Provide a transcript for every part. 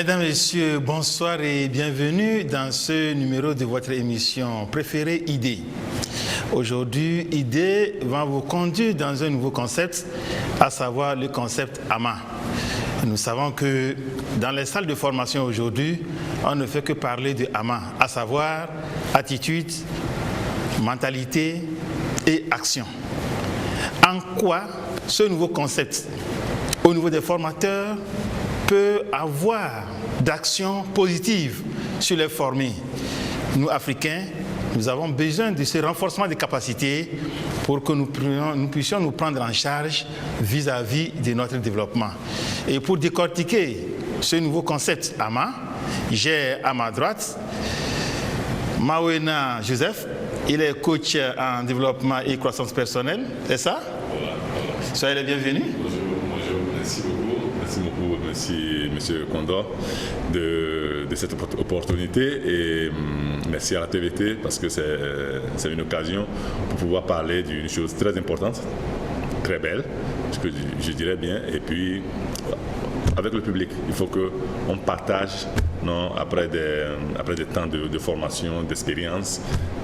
Mesdames, Messieurs, bonsoir et bienvenue dans ce numéro de votre émission préférée Idée. Aujourd'hui, Idée va vous conduire dans un nouveau concept, à savoir le concept AMA. Nous savons que dans les salles de formation aujourd'hui, on ne fait que parler de AMA, à savoir attitude, mentalité et action. En quoi ce nouveau concept, au niveau des formateurs, peut avoir d'action positive sur les formés? Nous, Africains, nous avons besoin de ce renforcement des capacités pour que nous puissions nous prendre en charge vis-à-vis de notre développement. Et pour décortiquer ce nouveau concept AMA, j'ai à ma droite Mawena Joseph. Il est coach en développement et croissance personnelle, c'est ça? Voilà. Soyez les bienvenus. Bonjour, merci beaucoup, monsieur Condor de cette opportunité et merci à la TVT parce que c'est une occasion pour pouvoir parler d'une chose très importante, très belle, je dirais bien, et puis avec le public, il faut qu'on partage après des temps de formation, d'expérience,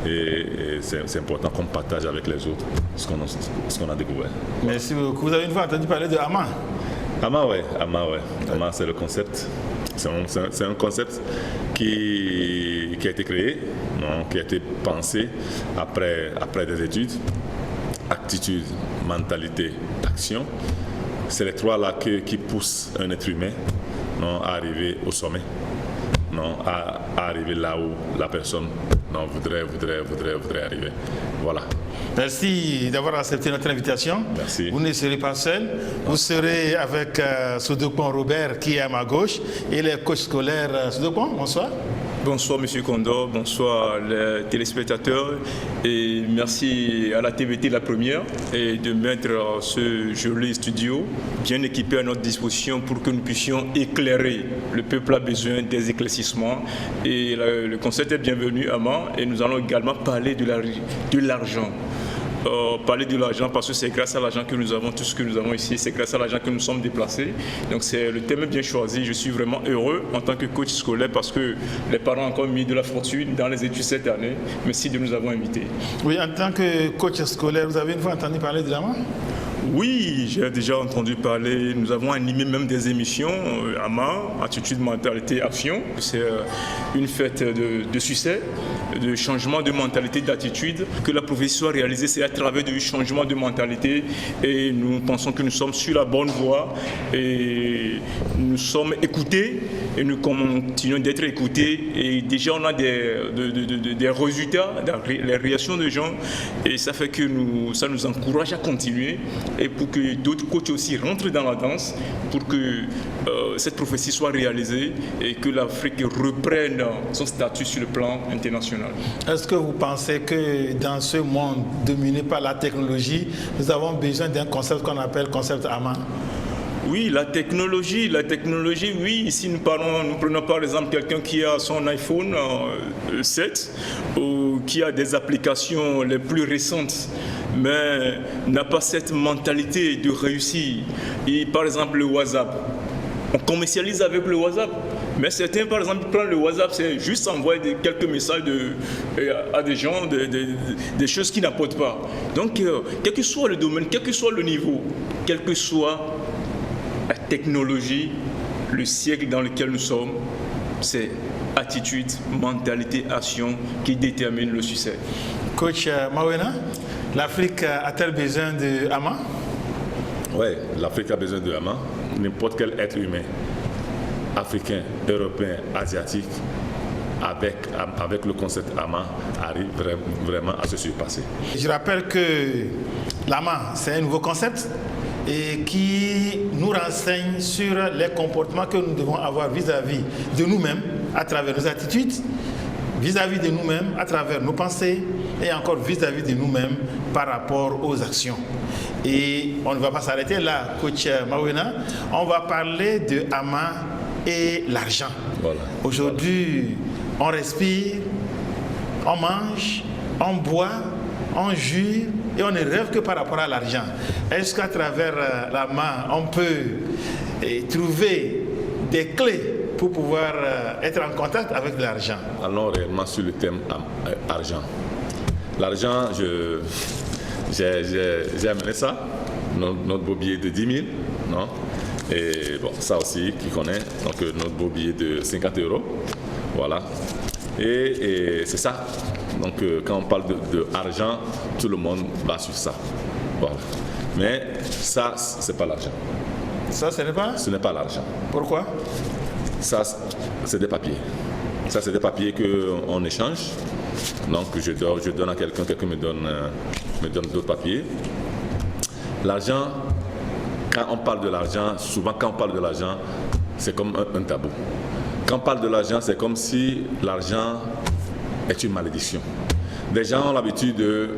et c'est important qu'on partage avec les autres ce qu'on a découvert. Merci beaucoup. Vous avez une fois entendu parler de AMA? AMA, oui. AMA, c'est le concept. C'est un concept qui a été créé, qui a été pensé après des études. Attitude, mentalité, action. C'est les trois là qui poussent un être humain à arriver au sommet, à arriver là où la personne voudrait arriver. Voilà. Merci d'avoir accepté notre invitation. Merci. Vous ne serez pas seul. Vous serez avec Soudokpon Robert qui est à ma gauche. Il est coach scolaire. Soudokpon, bonsoir. Bonsoir Monsieur Condor, bonsoir les téléspectateurs et merci à la TVT La Première et de mettre ce joli studio bien équipé à notre disposition pour que nous puissions éclairer. Le peuple a besoin des éclaircissements et le concept est bienvenu à moi et nous allons également parler de l'argent. Parler de l'argent parce que c'est grâce à l'argent que nous avons tout ce que nous avons ici, c'est grâce à l'argent que nous sommes déplacés. Donc c'est le thème est bien choisi. Je suis vraiment heureux en tant que coach scolaire parce que les parents ont encore mis de la fortune dans les études cette année. Merci de nous avoir invités. Oui, en tant que coach scolaire, vous avez une fois entendu parler de l'AMA? Oui, j'ai déjà entendu parler, nous avons animé même des émissions, AMA, Attitude, Mentalité, Action. C'est une fête de succès, de changement de mentalité, d'attitude. Que la prophétie soit réalisée, c'est à travers du changement de mentalité et nous pensons que nous sommes sur la bonne voie et nous sommes écoutés et nous continuons d'être écoutés et déjà on a des résultats, les réactions des gens et ça fait que ça nous encourage à continuer. Et pour que d'autres coachs aussi rentrent dans la danse, pour que cette prophétie soit réalisée et que l'Afrique reprenne son statut sur le plan international. Est-ce que vous pensez que dans ce monde dominé par la technologie, nous avons besoin d'un concept qu'on appelle concept AMA? Oui, la technologie, oui. Ici, nous prenons par exemple quelqu'un qui a son iPhone 7 ou qui a des applications les plus récentes, mais n'a pas cette mentalité de réussir. Et par exemple, le WhatsApp. On commercialise avec le WhatsApp. Mais certains, par exemple, prennent le WhatsApp, c'est juste envoyer quelques messages à des gens, des choses qui n'apportent pas. Donc, quel que soit le domaine, quel que soit le niveau, quel que soit la technologie, le siècle dans lequel nous sommes, c'est attitude, mentalité, action qui détermine le succès. Coach Mawena, l'Afrique a-t-elle besoin de AMA? Oui, l'Afrique a besoin de AMA. N'importe quel être humain, africain, européen, asiatique, avec le concept AMA, arrive vraiment à se surpasser. Je rappelle que l'AMA, c'est un nouveau concept et qui nous renseigne sur les comportements que nous devons avoir vis-à-vis de nous-mêmes à travers nos attitudes, vis-à-vis de nous-mêmes à travers nos pensées et encore vis-à-vis de nous-mêmes par rapport aux actions. Et on ne va pas s'arrêter là, coach Mawena, on va parler de AMA et l'argent. Voilà. Aujourd'hui, on respire, on mange, on boit, on jure et on ne rêve que par rapport à l'argent. Est-ce qu'à travers la main, on peut trouver des clés pour pouvoir être en contact avec l'argent? Allons réellement sur le thème argent. L'argent, j'ai amené ça, notre beau billet de 10 000, non? Et bon, ça aussi, qui connaît, donc notre beau billet de 50 €, voilà. Et c'est ça. Donc quand on parle de argent, tout le monde va sur ça, voilà. Mais ça, c'est pas l'argent. Ça, ce n'est pas? Ce n'est pas l'argent. Pourquoi? Ça, c'est des papiers. Ça, c'est des papiers qu'on échange. Donc, je donne à quelqu'un, quelqu'un me donne d'autres papiers. L'argent, quand on parle de l'argent, souvent quand on parle de l'argent, c'est comme un tabou. Quand on parle de l'argent, c'est comme si l'argent est une malédiction. Les gens ont l'habitude de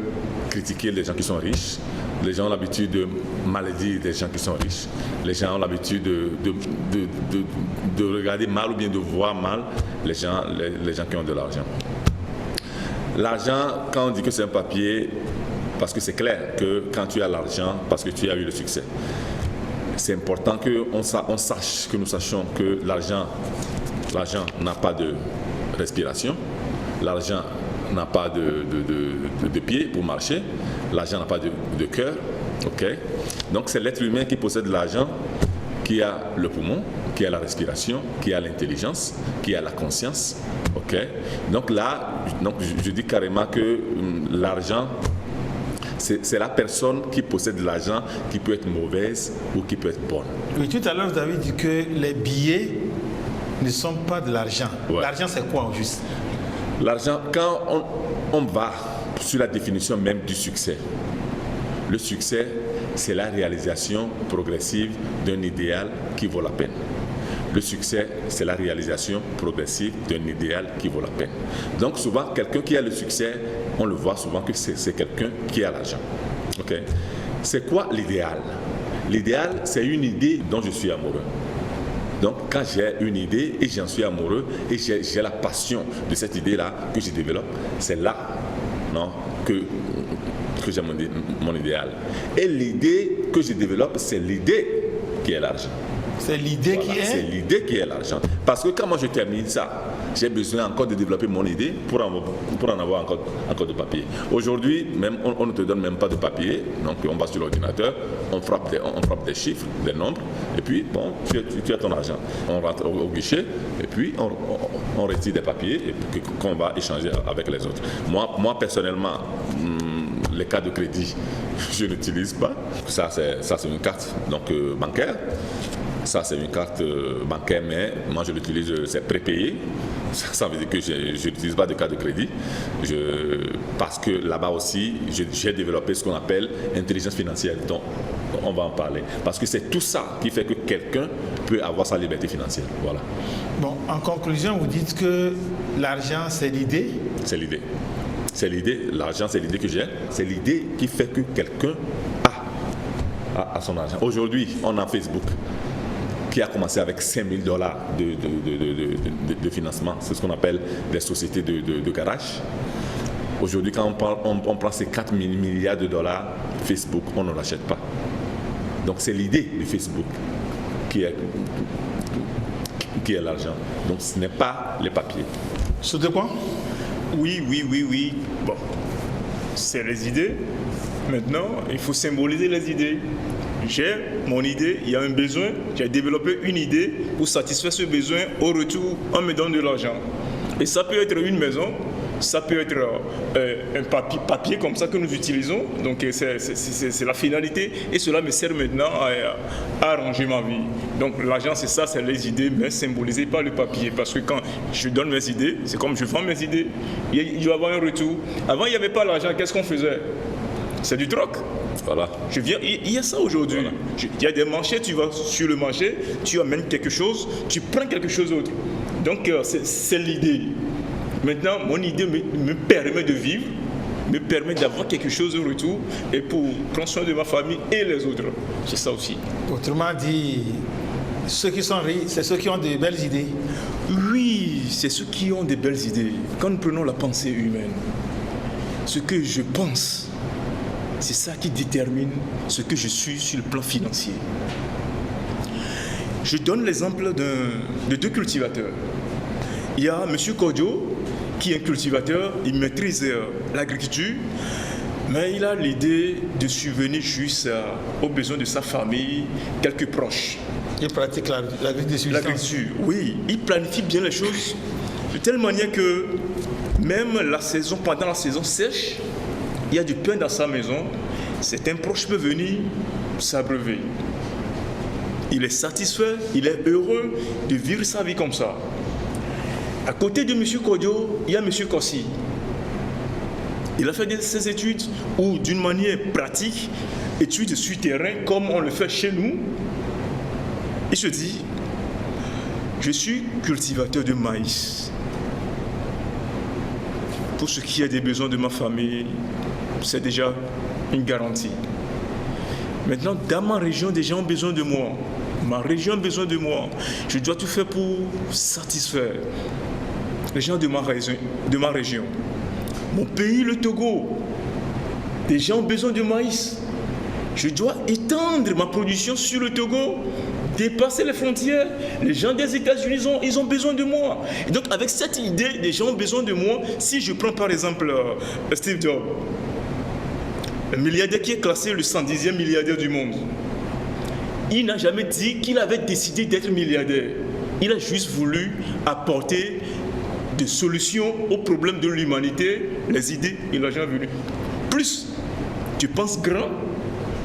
critiquer les gens qui sont riches. Les gens ont l'habitude de malédire des gens qui sont riches. Les gens ont l'habitude de regarder mal ou bien de voir mal les gens qui ont de l'argent. L'argent, quand on dit que c'est un papier, parce que c'est clair que quand tu as l'argent, parce que tu as eu le succès, c'est important que nous sachions que l'argent n'a pas de respiration, l'argent n'a pas de pied pour marcher, l'argent n'a pas de cœur, ok? Donc c'est l'être humain qui possède l'argent, qui a le poumon, qui a la respiration, qui a l'intelligence, qui a la conscience, ok? Donc là, je dis carrément que l'argent, c'est la personne qui possède l'argent qui peut être mauvaise ou qui peut être bonne. Oui, tout à l'heure, vous avez dit que les billets ne sont pas de l'argent. Ouais. L'argent, c'est quoi, juste? L'argent, quand on va sur la définition même du succès, le succès, c'est la réalisation progressive d'un idéal qui vaut la peine. Le succès, c'est la réalisation progressive d'un idéal qui vaut la peine. Donc souvent, quelqu'un qui a le succès, on le voit souvent que c'est quelqu'un qui a l'argent. Okay? C'est quoi l'idéal? L'idéal, c'est une idée dont je suis amoureux. Donc quand j'ai une idée et j'en suis amoureux et j'ai la passion de cette idée-là que je développe, c'est là, non, que j'ai mon idéal. Et l'idée que je développe, c'est l'idée qui est l'argent. C'est l'idée qui est? C'est l'idée qui est l'argent. Parce que quand moi je termine ça, j'ai besoin encore de développer mon idée pour en avoir encore de papier. Aujourd'hui, même on ne te donne même pas de papier. Donc on va sur l'ordinateur, on frappe des chiffres, des nombres, et puis bon, tu as ton argent. On rentre au guichet, et puis on retire des papiers et qu'on va échanger avec les autres. Moi personnellement, les cartes de crédit, je n'utilise pas. Ça c'est une carte donc, bancaire. Ça, c'est une carte bancaire, mais moi, je l'utilise, c'est prépayé. Ça veut dire que je n'utilise pas de carte de crédit. Parce que là-bas aussi, j'ai développé ce qu'on appelle intelligence financière. Donc, on va en parler. Parce que c'est tout ça qui fait que quelqu'un peut avoir sa liberté financière. Voilà. Bon, en conclusion, vous dites que l'argent, c'est l'idée? C'est l'idée. C'est l'idée. L'argent, c'est l'idée que j'ai. C'est l'idée qui fait que quelqu'un a son argent. Aujourd'hui, on a Facebook, qui a commencé avec 5 000 $ de financement. C'est ce qu'on appelle des sociétés de garage. Aujourd'hui, quand on prend ces 4 000 milliards de dollars, Facebook, on ne l'achète pas. Donc c'est l'idée de Facebook qui est l'argent. Donc ce n'est pas les papiers. Sur de quoi? Oui. Bon, c'est les idées. Maintenant, il faut symboliser les idées. J'ai mon idée, il y a un besoin, j'ai développé une idée pour satisfaire ce besoin. Au retour, on me donne de l'argent. Et ça peut être une maison, ça peut être un papier comme ça que nous utilisons. Donc c'est la finalité et cela me sert maintenant à arranger ma vie. Donc l'argent, c'est ça, c'est les idées, mais symbolisées par le papier. Parce que quand je donne mes idées, c'est comme je vends mes idées, il doit y avoir un retour. Avant, il n'y avait pas l'argent, qu'est-ce qu'on faisait? C'est du troc. Voilà. Il y a ça aujourd'hui. Voilà. Il y a des marchés, tu vas sur le marché, tu amènes quelque chose, tu prends quelque chose d'autre. Donc c'est l'idée. Maintenant, mon idée me permet de vivre, me permet d'avoir quelque chose au retour et pour prendre soin de ma famille et les autres. C'est ça aussi. Autrement dit, ceux qui sont riches, c'est ceux qui ont de belles idées. Oui, c'est ceux qui ont de belles idées. Quand nous prenons la pensée humaine, ce que je pense, c'est ça qui détermine ce que je suis sur le plan financier. Je donne l'exemple de 2 cultivateurs. Il y a M. Kodjo, qui est un cultivateur, il maîtrise l'agriculture, mais il a l'idée de subvenir juste aux besoins de sa famille, quelques proches. Il pratique l'agriculture. L'agriculture, oui, il planifie bien les choses de telle manière que même pendant la saison sèche, il y a du pain dans sa maison, certains proches peuvent venir s'abreuver. Il est satisfait, il est heureux de vivre sa vie comme ça. À côté de M. Kodjo, il y a M. Kossi. Il a fait ses études ou d'une manière pratique, études sur terrain comme on le fait chez nous. Il se dit, je suis cultivateur de maïs. Pour ce qui est des besoins de ma famille, c'est déjà une garantie. Maintenant, dans ma région, des gens ont besoin de moi. Ma région a besoin de moi. Je dois tout faire pour satisfaire les gens de ma région. Mon pays, le Togo, des gens ont besoin de maïs. Je dois étendre ma production sur le Togo, dépasser les frontières. Les gens des États-Unis, ils ont besoin de moi. Et donc, avec cette idée, les gens ont besoin de moi. Si je prends par exemple Steve Jobs, le milliardaire qui est classé le 110e milliardaire du monde, il n'a jamais dit qu'il avait décidé d'être milliardaire. Il a juste voulu apporter des solutions aux problèmes de l'humanité, les idées et l'argent venu. Plus tu penses grand,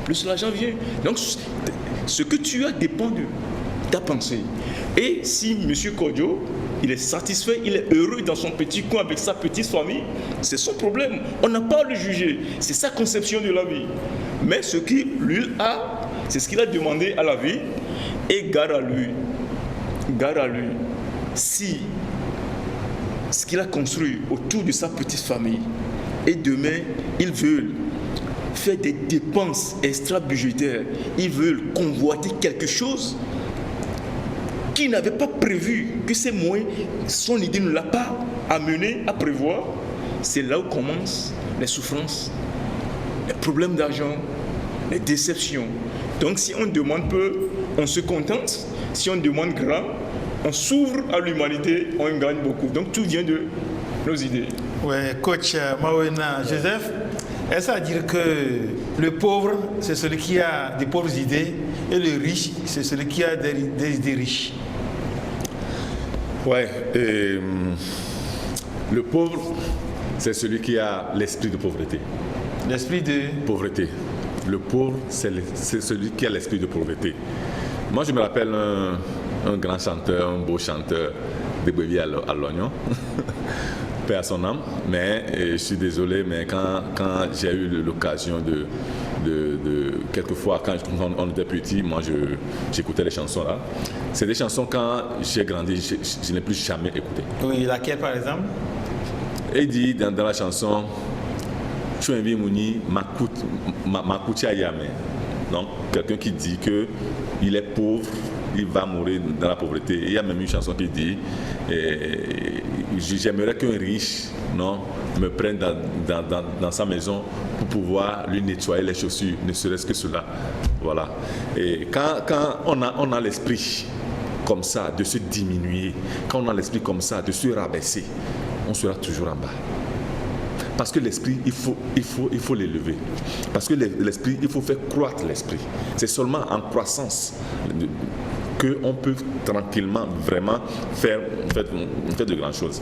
plus l'argent vient. Donc, ce que tu as dépend de ta pensée. Et si M. Kodjo, il est satisfait, il est heureux dans son petit coin avec sa petite famille, c'est son problème. On n'a pas à le juger. C'est sa conception de la vie. Mais ce qu'il lui a, c'est ce qu'il a demandé à la vie. Et gare à lui. Gare à lui. Si ce qu'il a construit autour de sa petite famille, et demain, ils veulent faire des dépenses extra-budgétaires, ils veulent convoiter quelque chose qu'il n'avait pas prévu, que ces moyens, son idée ne l'a pas amené à prévoir, c'est là où commencent les souffrances, les problèmes d'argent, les déceptions. Donc si on demande peu, on se contente. Si on demande grand, on s'ouvre à l'humanité, on gagne beaucoup. Donc tout vient de nos idées. Oui, coach Mawena Joseph, est-ce à dire que le pauvre, c'est celui qui a des pauvres idées et le riche, c'est celui qui a des idées riches? Ouais, le pauvre, c'est celui qui a l'esprit de pauvreté. L'esprit de pauvreté. Le pauvre, c'est celui qui a l'esprit de pauvreté. Moi, je me rappelle un grand chanteur, un beau chanteur de Bévi à l'oignon, paix à son âme, mais je suis désolé, mais quand j'ai eu l'occasion de quelquefois, quand on était petit, moi j'écoutais les chansons là. C'est des chansons, quand j'ai grandi, je n'ai plus jamais écouté. Oui, laquelle par exemple? Il dit dans la chanson, tu envies Mouni, Makoutia Yame. Donc, quelqu'un qui dit qu'il est pauvre, il va mourir dans la pauvreté. Il y a même une chanson qui dit j'aimerais qu'un riche me prenne dans sa maison pour pouvoir lui nettoyer les chaussures, ne serait-ce que cela. Voilà. Et quand on a l'esprit comme ça de se diminuer, quand on a l'esprit comme ça de se rabaisser, on sera toujours en bas. Parce que l'esprit, il faut l'élever. Parce que l'esprit, il faut faire croître l'esprit. C'est seulement en croissance qu'on peut tranquillement vraiment faire de grandes choses.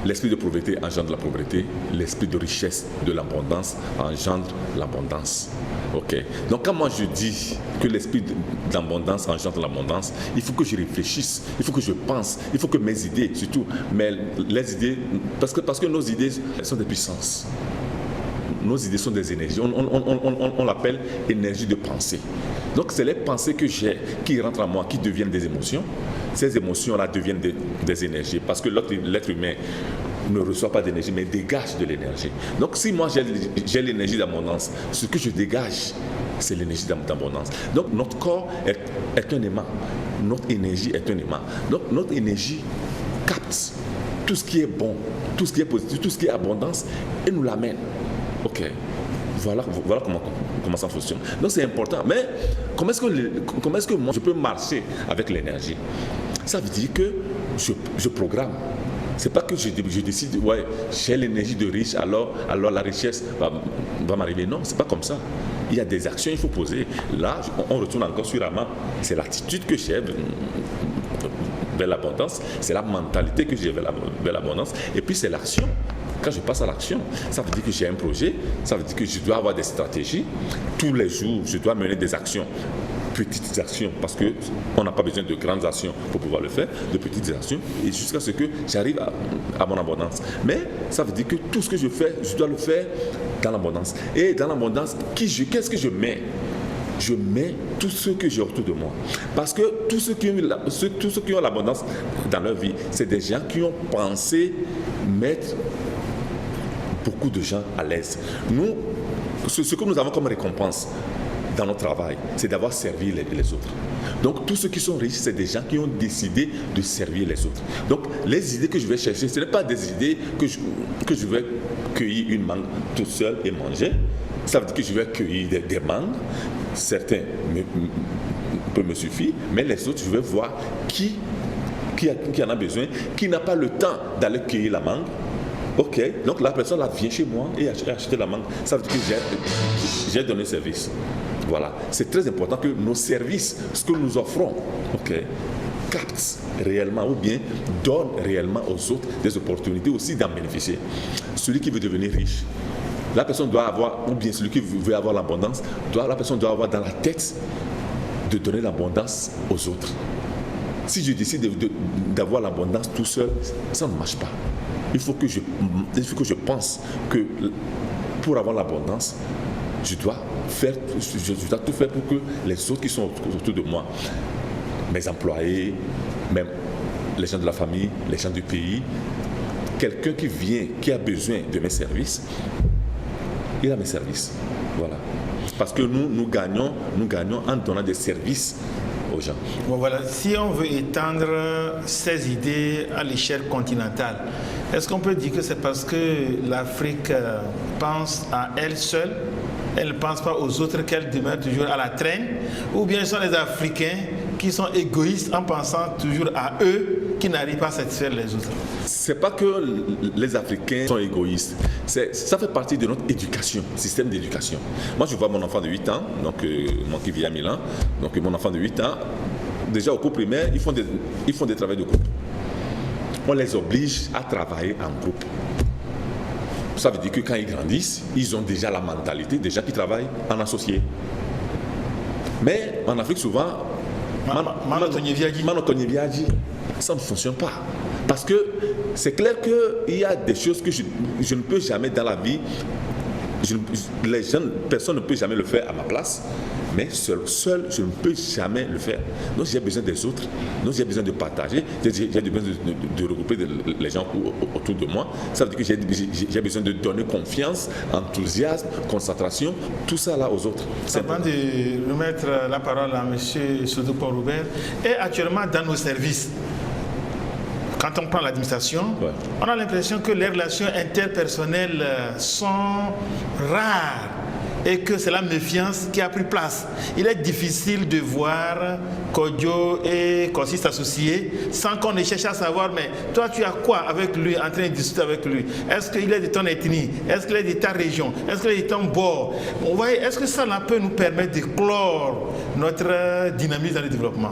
L'esprit de pauvreté engendre la pauvreté. L'esprit de richesse, de l'abondance engendre l'abondance. Ok. Donc quand moi je dis que l'esprit d'abondance engendre l'abondance, il faut que je réfléchisse, il faut que je pense, il faut que mes idées, surtout, mais les idées, parce que nos idées sont des puissances. Nos idées sont des énergies. On l'appelle énergie de pensée. Donc c'est les pensées que j'ai qui rentrent en moi, qui deviennent des émotions. Ces émotions-là deviennent des énergies, parce que l'être humain ne reçoit pas d'énergie, mais dégage de l'énergie. Donc si moi j'ai l'énergie d'abondance, ce que je dégage, c'est l'énergie d'abondance. Donc notre corps est un aimant, notre énergie est un aimant. Donc notre énergie capte tout ce qui est bon, tout ce qui est positif, tout ce qui est abondance, et nous l'amène. Ok. Voilà comment ça fonctionne. Donc c'est important. Mais comment est-ce que moi je peux marcher avec l'énergie? Ça veut dire que je programme. C'est pas que je décide, ouais, j'ai l'énergie de riche, alors la richesse va m'arriver. Non, c'est pas comme ça. Il y a des actions qu'il faut poser. Là, on retourne encore sur Ama. C'est l'attitude que j'ai vers l'abondance, c'est la mentalité que j'ai vers l'abondance, et puis c'est l'action. Quand je passe à l'action, ça veut dire que j'ai un projet, ça veut dire que je dois avoir des stratégies. Tous les jours, je dois mener des actions. Petites actions, parce qu'on n'a pas besoin de grandes actions pour pouvoir le faire, de petites actions, et jusqu'à ce que j'arrive à mon abondance. Mais ça veut dire que tout ce que je fais, je dois le faire dans l'abondance. Et dans l'abondance, qu'est-ce que je mets? Je mets tout ce que j'ai autour de moi. Parce que tous ceux qui ont l'abondance dans leur vie, c'est des gens qui ont pensé mettre beaucoup de gens à l'aise. Nous, ce que nous avons comme récompense dans notre travail, c'est d'avoir servi les autres. Donc, tous ceux qui sont riches, c'est des gens qui ont décidé de servir les autres. Donc, les idées que je vais chercher, ce n'est pas des idées que je vais cueillir une mangue tout seul et manger. Ça veut dire que je vais cueillir des mangues. Certains peuvent me suffire, mais les autres, je vais voir qui en a besoin, qui n'a pas le temps d'aller cueillir la mangue. Ok, donc la personne là vient chez moi et achète la mangue. Ça veut dire que j'ai donné service. Voilà, c'est très important que nos services, ce que nous offrons, captent réellement ou bien donnent réellement aux autres des opportunités aussi d'en bénéficier. Celui qui veut devenir riche, la personne doit avoir, ou bien celui qui veut avoir l'abondance, la personne doit avoir dans la tête de donner l'abondance aux autres. Si je décide d'avoir l'abondance tout seul, ça ne marche pas. Il faut que je pense que pour avoir l'abondance, je dois tout faire pour que les autres qui sont autour de moi, mes employés, même les gens de la famille, les gens du pays, quelqu'un qui vient, qui a besoin de mes services, il a mes services. Voilà. Parce que nous gagnons en donnant des services aux gens. Bon, voilà. Si on veut étendre ces idées à l'échelle continentale, est-ce qu'on peut dire que c'est parce que l'Afrique pense à elle seule, elle ne pense pas aux autres, qu'elle demeure toujours à la traîne, ou bien ce sont les Africains qui sont égoïstes en pensant toujours à eux, qui n'arrivent pas à satisfaire les autres? C'est pas que les Africains sont égoïstes, ça fait partie de notre éducation, système d'éducation. Moi je vois mon enfant de 8 ans, donc moi qui vis à Milan, donc mon enfant de 8 ans, déjà au cours primaire, ils font des travaux de groupe. On les oblige à travailler en groupe. Ça veut dire que quand ils grandissent, ils ont déjà la mentalité des gens qui travaillent en associé. Mais en Afrique, souvent, ça ne fonctionne pas. Parce que c'est clair qu'il y a des choses que je ne peux jamais dans la vie, personne ne peut jamais le faire à ma place, mais seul, je ne peux jamais le faire. Donc j'ai besoin des autres, donc j'ai besoin de partager, j'ai besoin de regrouper les gens autour de moi. Ça veut dire que j'ai besoin de donner confiance, enthousiasme, concentration, tout ça là aux autres. Avant de remettre la parole à M. Soudou Port-Roubert, et actuellement dans nos services, quand on prend l'administration, on a l'impression que les relations interpersonnelles sont rares et que c'est la méfiance qui a pris place. Il est difficile de voir Kodjo et Kossis s'associer sans qu'on ne cherche à savoir, mais toi tu as quoi avec lui, en train de discuter avec lui? Est-ce qu'il est de ton ethnie? Est-ce qu'il est de ta région? Est-ce qu'il est de ton bord? Vous voyez, est-ce que ça peut nous permettre de clore notre dynamisme dans le développement?